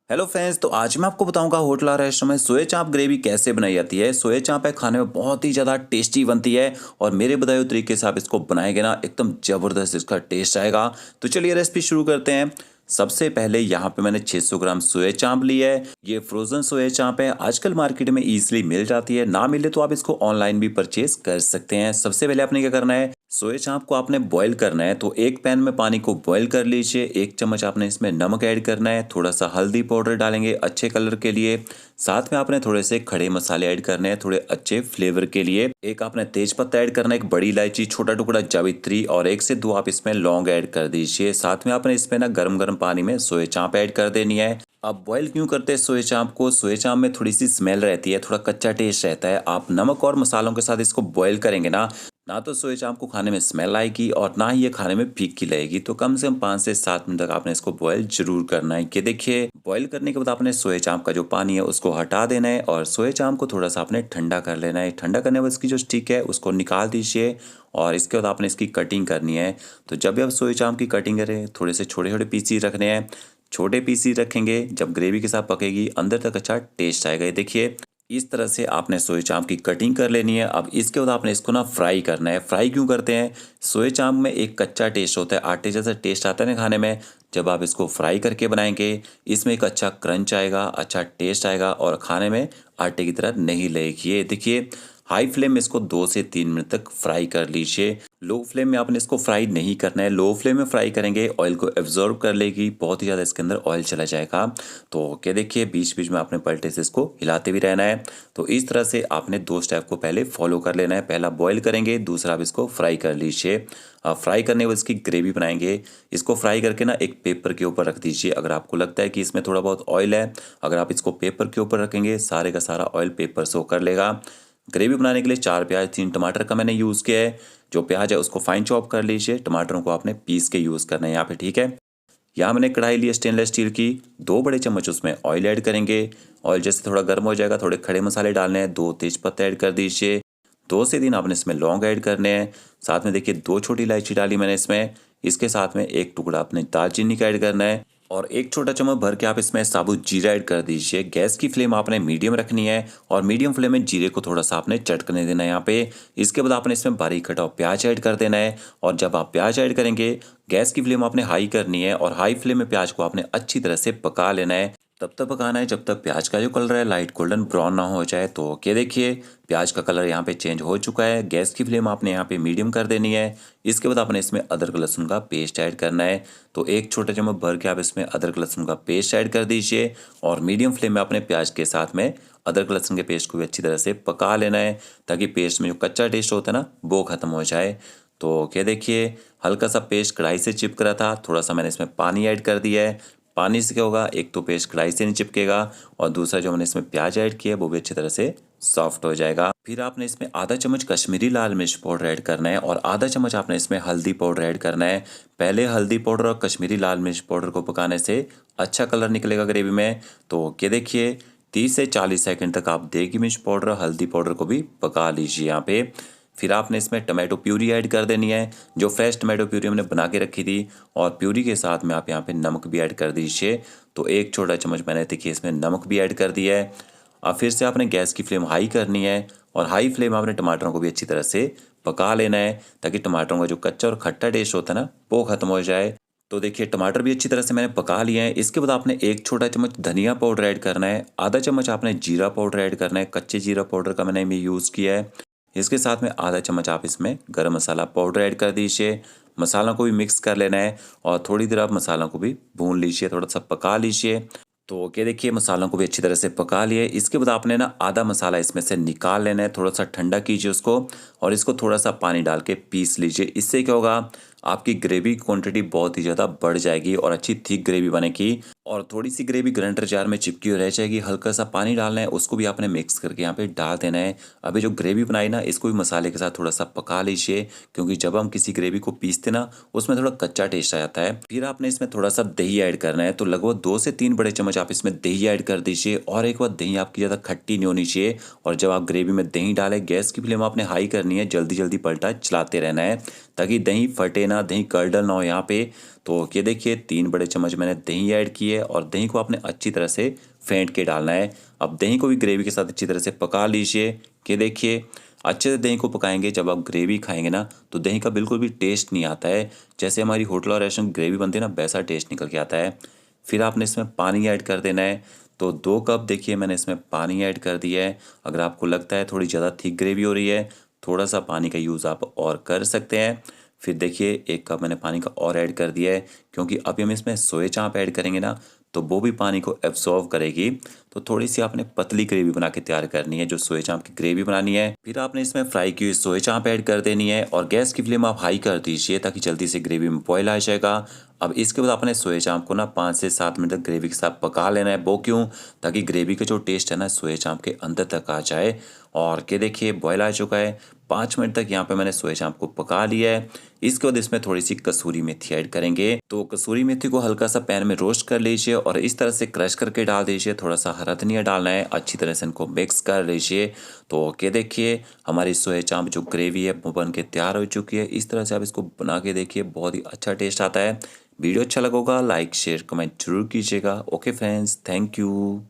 Hello friends, तो आज मैं आपको बताऊंगा होटल और रेस्टोरेंट में सोया चाप ग्रेवी कैसे बनाई जाती है। सोया चाप है खाने में बहुत ही ज़्यादा टेस्टी बनती है और मेरे बताए हुए तरीके से आप इसको बनाएंगे ना एकदम ज़बरदस्त इसका टेस्ट आएगा। तो चलिए रेसिपी शुरू करते हैं। सबसे पहले यहाँ पे मैंने 600 ग्राम सोया चाप लिया है। ये फ्रोज़न सोया चाप है, आजकल मार्केट में ईजिली मिल जाती है, ना मिले तो आप इसको ऑनलाइन भी परचेज कर सकते हैं। सबसे पहले आपने क्या करना है, सोया चाप को आपने बॉईल करना है। तो एक पैन में पानी को बॉईल कर लीजिए। 1 चम्मच आपने इसमें नमक ऐड करना है, थोड़ा सा हल्दी पाउडर डालेंगे अच्छे कलर के लिए। साथ में आपने थोड़े से खड़े मसाले ऐड करने हैं थोड़े अच्छे फ्लेवर के लिए। एक आपने तेज पत्ता ऐड करना है, एक बड़ी इलायची, छोटा टुकड़ा जावित्री और 1 से 2 आप इसमें लौंग ऐड कर दीजिए। साथ में आपने इसमें ना गर्म गर्म पानी में सोया चाप ऐड कर देनी है। अब बॉईल क्यों करते हैं सोया चाप को, सोया चाप में थोड़ी सी स्मेल रहती है, थोड़ा कच्चा टेस्ट रहता है। आप नमक और मसालों के साथ इसको बॉईल करेंगे ना, ना तो सोया चाप को खाने में स्मेल आएगी और ना ही ये खाने में फीकी लगेगी। तो कम से कम 5 से 7 मिनट तक आपने इसको बॉईल जरूर करना है। कि देखिए बॉईल करने के बाद आपने सोया चाप का जो पानी है उसको हटा देना है और सोया चाप को थोड़ा सा आपने ठंडा कर लेना है। ठंडा करने के बाद इसकी जो स्टिक है उसको निकाल दीजिए और इसके बाद आपने इसकी कटिंग करनी है। तो जब भी आप सोया चाप की कटिंग करें थोड़े से छोटे छोटे पीस ही रखने हैं। छोटे पीस ही रखेंगे, जब ग्रेवी के साथ पकेगी अंदर तक अच्छा टेस्ट आएगा। ये देखिए इस तरह से आपने सोया चाप की कटिंग कर लेनी है। अब इसके बाद आपने इसको ना फ्राई करना है। फ्राई क्यों करते हैं, सोया चाप में एक कच्चा टेस्ट होता है, आटे जैसा टेस्ट आता है ना खाने में। जब आप इसको फ्राई करके बनाएंगे इसमें एक अच्छा क्रंच आएगा, अच्छा टेस्ट आएगा और खाने में आटे की तरह नहीं लगेगी। ये देखिए हाई फ्लेम में इसको 2 से 3 मिनट तक फ्राई कर लीजिए। लो फ्लेम में आपने इसको फ्राई नहीं करना है। लो फ्लेम में फ्राई करेंगे ऑयल को एब्जॉर्ब कर लेगी, बहुत ही ज़्यादा इसके अंदर ऑयल चला जाएगा। तो क्या देखिए बीच बीच में आपने पलटे से इसको हिलाते भी रहना है। तो इस तरह से आपने 2 स्टेप को पहले फॉलो कर लेना है। पहला बॉईल करेंगे, दूसरा आप इसको फ्राई कर लीजिए। फ्राई करने के बाद इसकी ग्रेवी बनाएंगे। इसको फ्राई करके ना एक पेपर के ऊपर रख दीजिए। अगर आपको लगता है कि इसमें थोड़ा बहुत ऑयल है, अगर आप इसको पेपर के ऊपर रखेंगे सारे का सारा ऑयल पेपर सो कर लेगा। ग्रेवी बनाने के लिए 4 प्याज 3 टमाटर का मैंने यूज़ किया है। जो प्याज है उसको फाइन चॉप कर लीजिए, टमाटरों को आपने पीस के यूज़ करना है यहाँ पे, ठीक है। यहाँ मैंने कढ़ाई ली है स्टेनलेस स्टील की, 2 बड़े चम्मच उसमें ऑयल ऐड करेंगे। ऑयल जैसे थोड़ा गर्म हो जाएगा थोड़े खड़े मसाले डालने हैं, 2 तेज पत्ते ऐड कर दीजिए। 2 से 3 आपने इसमें लौंग ऐड करने हैं। साथ में देखिए 2 छोटी इलायची डाली मैंने इसमें। इसके साथ में एक टुकड़ा अपने दालचीनी का ऐड करना है और 1 छोटा चम्मच भर के आप इसमें साबुत जीरा ऐड कर दीजिए। गैस की फ्लेम आपने मीडियम रखनी है और मीडियम फ्लेम में जीरे को थोड़ा सा आपने चटकने देना है यहाँ पे। इसके बाद आपने इसमें बारीक कटा हुआ प्याज ऐड कर देना है और जब आप प्याज ऐड करेंगे गैस की फ्लेम आपने हाई करनी है और हाई फ्लेम में प्याज को आपने अच्छी तरह से पका लेना है। तब तक पकाना है जब तक प्याज का जो कलर है लाइट गोल्डन ब्राउन ना हो जाए। तो ओके देखिए प्याज का कलर यहाँ पे चेंज हो चुका है। गैस की फ्लेम आपने यहाँ पे मीडियम कर देनी है। इसके बाद आपने इसमें अदरक लहसुन का पेस्ट ऐड करना है। तो 1 छोटा चम्मच भर के आप इसमें अदरक लहसुन का पेस्ट ऐड कर दीजिए और मीडियम फ्लेम में अपने प्याज के साथ में अदरक लहसुन के पेस्ट को भी अच्छी तरह से पका लेना है, ताकि पेस्ट में जो कच्चा टेस्ट होता है ना वो ख़त्म हो जाए। तो क्या देखिए हल्का सा पेस्ट कढ़ाई से चिपक रहा था, थोड़ा सा मैंने इसमें पानी ऐड कर दिया है। पानी से क्या होगा, एक तो पेस्ट कढ़ाई से नहीं चिपकेगा और दूसरा जो मैंने इसमें प्याज ऐड किया है वो भी अच्छी तरह से सॉफ्ट हो जाएगा। फिर आपने इसमें आधा चम्मच कश्मीरी लाल मिर्च पाउडर ऐड करना है और आधा चम्मच आपने इसमें हल्दी पाउडर ऐड करना है। पहले हल्दी पाउडर और कश्मीरी लाल मिर्च पाउडर को पकाने से अच्छा कलर निकलेगा ग्रेवी में। तो ये देखिए 30 से 40 सेकंड तक आप देगी मिर्च पाउडर और हल्दी पाउडर को भी पका लीजिए यहाँ पे। फिर आपने इसमें टमाटो प्यूरी ऐड कर देनी है, जो फ्रेश टमाटो प्यूरी हमने बना के रखी थी। और प्यूरी के साथ में आप यहाँ पे नमक भी ऐड कर दीजिए। तो 1 छोटा चम्मच मैंने देखिए इसमें नमक भी ऐड कर दिया है। अब फिर से आपने गैस की फ्लेम हाई करनी है और हाई फ्लेम में आपने टमाटरों को भी अच्छी तरह से पका लेना है, ताकि टमाटरों का जो कच्चा और खट्टा टेस्ट होता है ना वो ख़त्म हो जाए। तो देखिए टमाटर भी अच्छी तरह से मैंने पका लिए हैं। इसके बाद आपने 1 छोटा चम्मच धनिया पाउडर ऐड करना है, आधा चम्मच आपने जीरा पाउडर ऐड करना है, कच्चे जीरा पाउडर का मैंने भी यूज़ किया है। इसके साथ में आधा चम्मच आप इसमें गरम मसाला पाउडर ऐड कर दीजिए। मसालों को भी मिक्स कर लेना है और थोड़ी देर आप मसालों को भी भून लीजिए, थोड़ा सा पका लीजिए। तो क्या देखिए मसालों को भी अच्छी तरह से पका लिए। इसके बाद आपने ना आधा मसाला इसमें से निकाल लेना है, थोड़ा सा ठंडा कीजिए उसको और इसको थोड़ा सा पानी डाल के पीस लीजिए। इससे क्या होगा, आपकी ग्रेवी की क्वांटिटी बहुत ही ज़्यादा बढ़ जाएगी और अच्छी थिक ग्रेवी बनेगी। और थोड़ी सी ग्रेवी ग्राइंडर जार में चिपकी हुई रह जाएगी। हल्का सा पानी डालना है, उसको भी आपने मिक्स करके यहाँ पे डाल देना है। अभी जो ग्रेवी बनाई ना इसको भी मसाले के साथ थोड़ा सा पका लीजिए, क्योंकि जब हम किसी ग्रेवी को पीसते ना उसमें थोड़ा कच्चा टेस्ट आ जाता है। फिर आपने इसमें थोड़ा सा दही ऐड करना है। तो लगभग 2 से 3 बड़े चम्मच आप इसमें दही ऐड कर दीजिए और एक बार दही आपकी ज़्यादा खट्टी नहीं होनी चाहिए। और जब आप ग्रेवी में दही डालें गैस की फ्लेम आपने हाई करनी है, जल्दी जल्दी पलटा चलाते रहना है, ताकि दही फटे ना दही कर्डल ना हो यहाँ पे। तो ये देखिए 3 बड़े चम्मच मैंने दही ऐड की है और दही को आपने अच्छी तरह से फेंट के डालना है। अब दही को भी ग्रेवी के साथ अच्छी तरह से पका लीजिए। ये देखिए अच्छे से दही को पकाएंगे, जब आप ग्रेवी खाएंगे ना तो दही का बिल्कुल भी टेस्ट नहीं आता है। जैसे हमारी होटल और रेस्टोरेंट ग्रेवी बनती है ना, वैसा टेस्ट निकल के आता है। फिर आपने इसमें पानी ऐड कर देना है। तो 2 कप देखिए मैंने इसमें पानी ऐड कर दिया है। अगर आपको लगता है थोड़ी ज़्यादा थिक ग्रेवी हो रही है, थोड़ा सा पानी का यूज़ आप और कर सकते हैं। फिर देखिए 1 कप मैंने पानी का और ऐड कर दिया है, क्योंकि अभी हम इसमें सोया चाप ऐड करेंगे ना तो वो भी पानी को एब्सॉर्व करेगी। तो थोड़ी सी आपने पतली ग्रेवी बना के तैयार करनी है, जो सोया चाप की ग्रेवी बनानी है। फिर आपने इसमें फ्राई की हुई सोया चाप ऐड कर देनी है और गैस की फ्लेम आप हाई कर दीजिए ताकि जल्दी से ग्रेवी में बॉयल आ जाएगा। अब इसके बाद आपने सोया चाप को ना 5 से 7 मिनट तक ग्रेवी के साथ पका लेना है। वो क्यों? ताकि ग्रेवी का जो टेस्ट है ना सोया चाप के अंदर तक आ जाए। और ये देखिए बॉयल आ चुका है। 5 मिनट तक यहाँ पे मैंने सोया चाप को पका लिया है। इसके बाद इसमें थोड़ी सी कसूरी मेथी ऐड करेंगे। तो कसूरी मेथी को हल्का सा पैन में रोस्ट कर लीजिए और इस तरह से क्रश करके डाल दीजिए। थोड़ा सा हरा धनिया डालना है, अच्छी तरह से इनको मिक्स कर लीजिए। तो ये देखिए हमारी सोया चाप जो ग्रेवी है वो बन के तैयार हो चुकी है। इस तरह से आप इसको बना के देखिए, बहुत ही अच्छा टेस्ट आता है। वीडियो अच्छा लगा होगा लाइक शेयर कमेंट जरूर कीजिएगा। Okay friends, thank you.